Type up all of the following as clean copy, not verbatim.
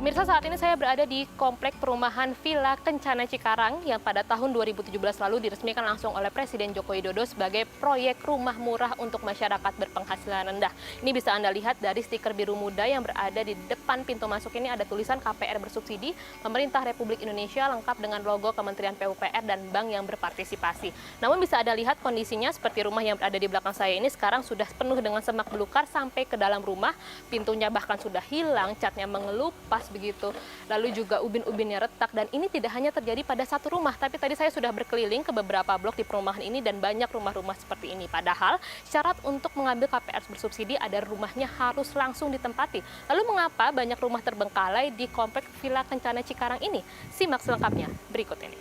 Pemirsa, saat ini saya berada di Komplek Perumahan Villa Kencana Cikarang yang pada tahun 2017 lalu diresmikan langsung oleh Presiden Joko Widodo sebagai proyek rumah murah untuk masyarakat berpenghasilan rendah. Ini bisa Anda lihat dari stiker biru muda yang berada di depan pintu masuk ini, ada tulisan KPR bersubsidi, Pemerintah Republik Indonesia, lengkap dengan logo Kementerian PUPR dan bank yang berpartisipasi. Namun bisa Anda lihat kondisinya seperti rumah yang berada di belakang saya ini sekarang sudah penuh dengan semak belukar sampai ke dalam rumah, pintunya bahkan sudah hilang, catnya mengelupas begitu. Lalu juga ubin-ubinnya retak, dan ini tidak hanya terjadi pada satu rumah, tapi tadi saya sudah berkeliling ke beberapa blok di perumahan ini dan banyak rumah-rumah seperti ini. Padahal syarat untuk mengambil KPR bersubsidi ada rumahnya harus langsung ditempati. Lalu mengapa banyak rumah terbengkalai di Komplek Villa Kencana Cikarang ini? Simak selengkapnya berikut ini.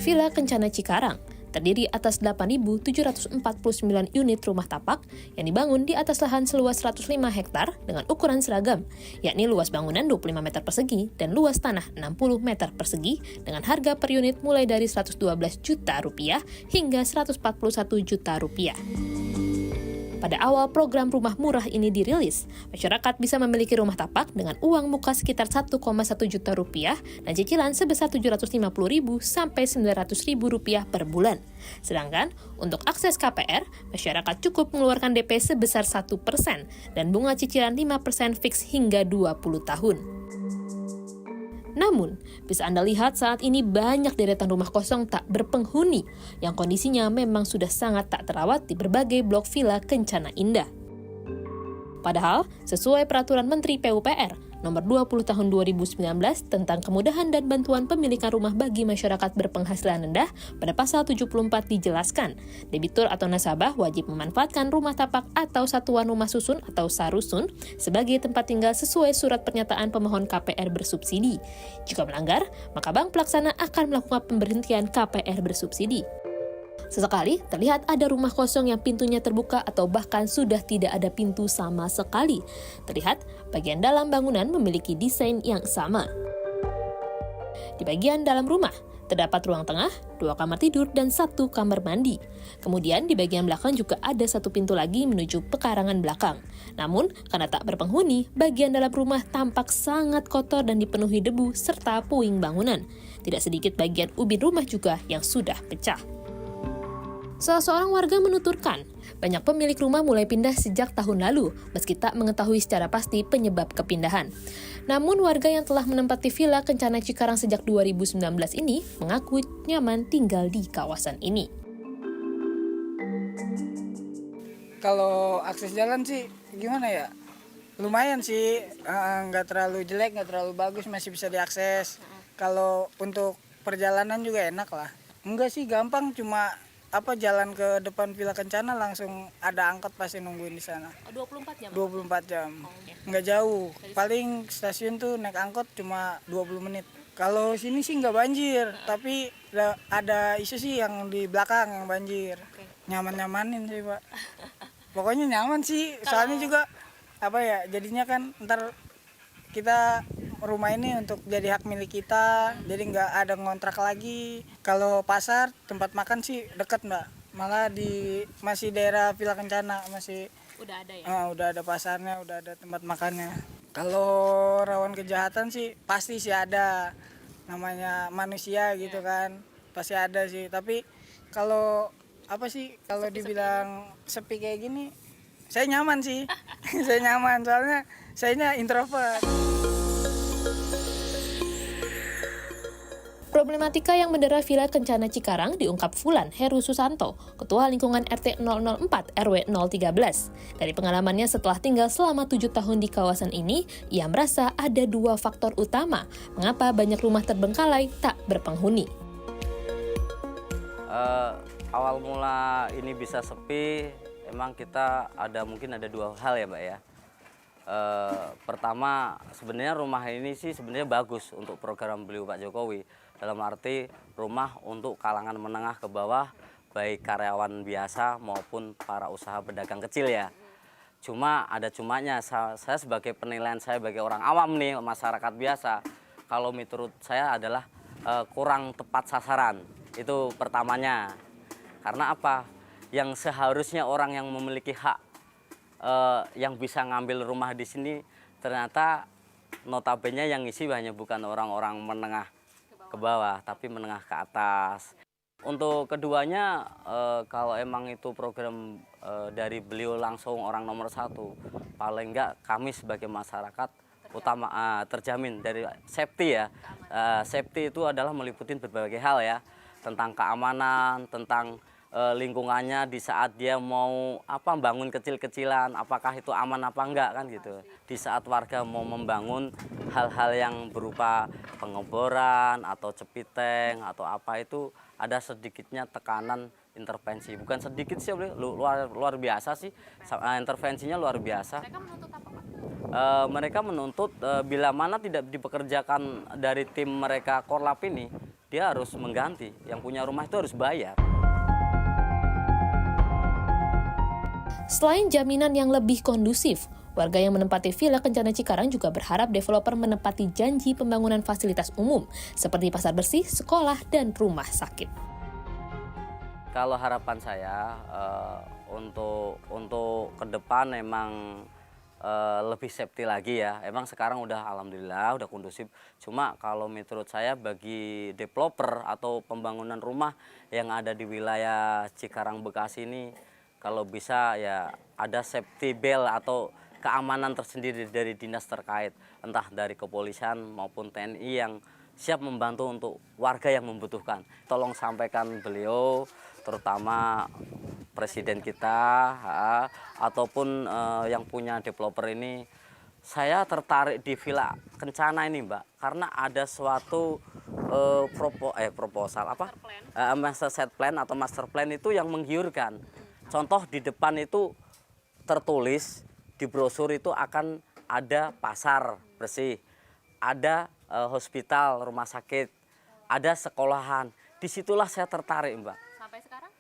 Villa Kencana Cikarang terdiri atas 8.749 unit rumah tapak yang dibangun di atas lahan seluas 105 hektar dengan ukuran seragam, yakni luas bangunan 25 meter persegi dan luas tanah 60 meter persegi dengan harga per unit mulai dari 112 juta rupiah hingga 141 juta rupiah. Pada awal program rumah murah ini dirilis, masyarakat bisa memiliki rumah tapak dengan uang muka sekitar 1,1 juta rupiah dan cicilan sebesar 750.000 sampai 900.000 rupiah per bulan. Sedangkan untuk akses KPR, masyarakat cukup mengeluarkan DP sebesar 1% dan bunga cicilan 5% fix hingga 20 tahun. Namun, bisa Anda lihat saat ini banyak deretan rumah kosong tak berpenghuni yang kondisinya memang sudah sangat tak terawat di berbagai blok Villa Kencana Indah. Padahal, sesuai Peraturan Menteri PUPR Nomor 20 Tahun 2019 tentang kemudahan dan bantuan pemilikan rumah bagi masyarakat berpenghasilan rendah, pada pasal 74 dijelaskan, debitur atau nasabah wajib memanfaatkan rumah tapak atau satuan rumah susun atau sarusun sebagai tempat tinggal sesuai surat pernyataan pemohon KPR bersubsidi. Jika melanggar, maka bank pelaksana akan melakukan pemberhentian KPR bersubsidi. Sesekali terlihat ada rumah kosong yang pintunya terbuka atau bahkan sudah tidak ada pintu sama sekali. Terlihat bagian dalam bangunan memiliki desain yang sama. Di bagian dalam rumah terdapat ruang tengah, 2 kamar tidur, dan 1 kamar mandi. Kemudian di bagian belakang juga ada 1 pintu lagi menuju pekarangan belakang. Namun, karena tak berpenghuni, bagian dalam rumah tampak sangat kotor dan dipenuhi debu serta puing bangunan. Tidak sedikit bagian ubin rumah juga yang sudah pecah. Salah seorang warga menuturkan, banyak pemilik rumah mulai pindah sejak tahun lalu, meski tak mengetahui secara pasti penyebab kepindahan. Namun warga yang telah menempati Villa Kencana Cikarang sejak 2019 ini mengaku nyaman tinggal di kawasan ini. Kalau akses jalan sih gimana ya? Lumayan sih, nggak terlalu jelek, nggak terlalu bagus, masih bisa diakses. Kalau untuk perjalanan juga enak lah. Enggak sih, gampang, cuma jalan ke depan Villa Kencana langsung ada angkot pasti nungguin di sana. 24 jam? 24 jam. Oh, okay. Nggak jauh. Paling stasiun tuh naik angkot cuma 20 menit. Kalau sini sih nggak banjir, tapi ada isu sih yang di belakang yang banjir. Okay. Nyaman-nyamanin sih, Pak. Pokoknya nyaman sih, soalnya juga jadinya kan ntar kita rumah ini untuk jadi hak milik kita, jadi nggak ada ngontrak lagi. Kalau pasar, tempat makan sih deket Mbak, malah masih daerah Villa Kencana masih Udah ada ya? Udah ada pasarnya, udah ada tempat makannya. Kalau rawan kejahatan sih pasti sih ada, namanya manusia gitu kan, pasti ada sih. Tapi kalau kalau dibilang sepi kayak gini, saya nyaman sih. Saya nyaman soalnya saya introvert. Problematika yang mendera Villa Kencana Cikarang diungkap Fulan Heru Susanto, Ketua Lingkungan RT 004 RW 013. Dari pengalamannya setelah tinggal selama 7 tahun di kawasan ini, ia merasa ada 2 faktor utama mengapa banyak rumah terbengkalai tak berpenghuni. Awal mula ini bisa sepi, emang kita mungkin ada 2 hal ya Mbak ya. Pertama, sebenarnya rumah ini sih sebenarnya bagus untuk program beliau Pak Jokowi. Dalam arti rumah untuk kalangan menengah ke bawah, baik karyawan biasa maupun para usaha pedagang kecil ya. Cuma ada cumanya, saya sebagai penilaian saya sebagai orang awam nih, masyarakat biasa, kalau menurut saya adalah kurang tepat sasaran. Itu pertamanya. Karena apa? yang seharusnya orang yang memiliki hak yang bisa ngambil rumah di sini, ternyata notabene yang ngisi hanya bukan orang-orang menengah ke bawah, tapi menengah ke atas. Untuk keduanya, kalau emang itu program dari beliau langsung orang nomor 1, paling enggak kami sebagai masyarakat utama terjamin dari safety ya. Safety itu adalah meliputi berbagai hal ya, tentang keamanan, tentang lingkungannya di saat dia mau bangun kecil-kecilan, apakah itu aman apa enggak kan gitu. Di saat warga mau membangun hal-hal yang berupa pengeboran atau cepiteng atau apa, itu ada sedikitnya tekanan intervensi. Bukan sedikit sih, luar biasa sih. Intervensinya luar biasa. Mereka menuntut apa, Pak? Mereka menuntut bila mana tidak dipekerjakan dari tim mereka Korlap ini, dia harus mengganti. Yang punya rumah itu harus bayar. Selain jaminan yang lebih kondusif, warga yang menempati Villa Kencana Cikarang juga berharap developer menepati janji pembangunan fasilitas umum seperti pasar bersih, sekolah, dan rumah sakit. Kalau harapan saya untuk ke depan memang lebih safety lagi ya. Emang sekarang udah alhamdulillah udah kondusif. Cuma kalau menurut saya bagi developer atau pembangunan rumah yang ada di wilayah Cikarang Bekasi ini, kalau bisa ya ada safety belt atau keamanan tersendiri dari dinas terkait, entah dari kepolisian maupun TNI yang siap membantu untuk warga yang membutuhkan. Tolong sampaikan beliau, terutama presiden kita ataupun yang punya developer ini. Saya tertarik di Villa Kencana ini, Mbak, karena ada suatu proposal master set plan atau master plan itu yang menggiurkan. Contoh di depan itu tertulis di brosur itu akan ada pasar bersih, ada hospital, rumah sakit, ada sekolahan. Disitulah saya tertarik, Mbak. Sampai sekarang?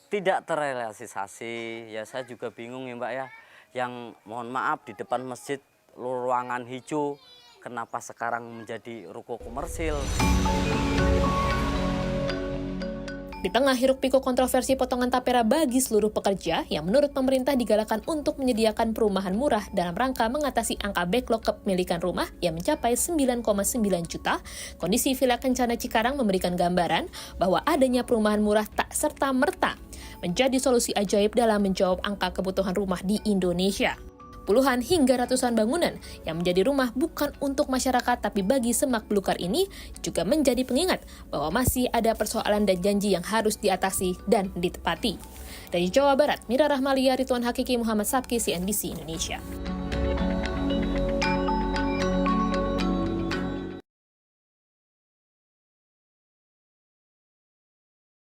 Tidak terrealisasi. Ya saya juga bingung ya, Mbak ya. Yang mohon maaf di depan masjid ruangan hijau, kenapa sekarang menjadi ruko komersil? Di tengah hiruk-pikuk kontroversi potongan tapera bagi seluruh pekerja yang menurut pemerintah digalakan untuk menyediakan perumahan murah dalam rangka mengatasi angka backlog kepemilikan rumah yang mencapai 9,9 juta, kondisi Villa Kencana Cikarang memberikan gambaran bahwa adanya perumahan murah tak serta-merta menjadi solusi ajaib dalam menjawab angka kebutuhan rumah di Indonesia. Puluhan hingga ratusan bangunan yang menjadi rumah bukan untuk masyarakat tapi bagi semak belukar ini juga menjadi pengingat bahwa masih ada persoalan dan janji yang harus diatasi dan ditepati. Dari Jawa Barat, Mira Rahmalia, Ridwan Hakiki, Muhammad Sabki, CNBC Indonesia.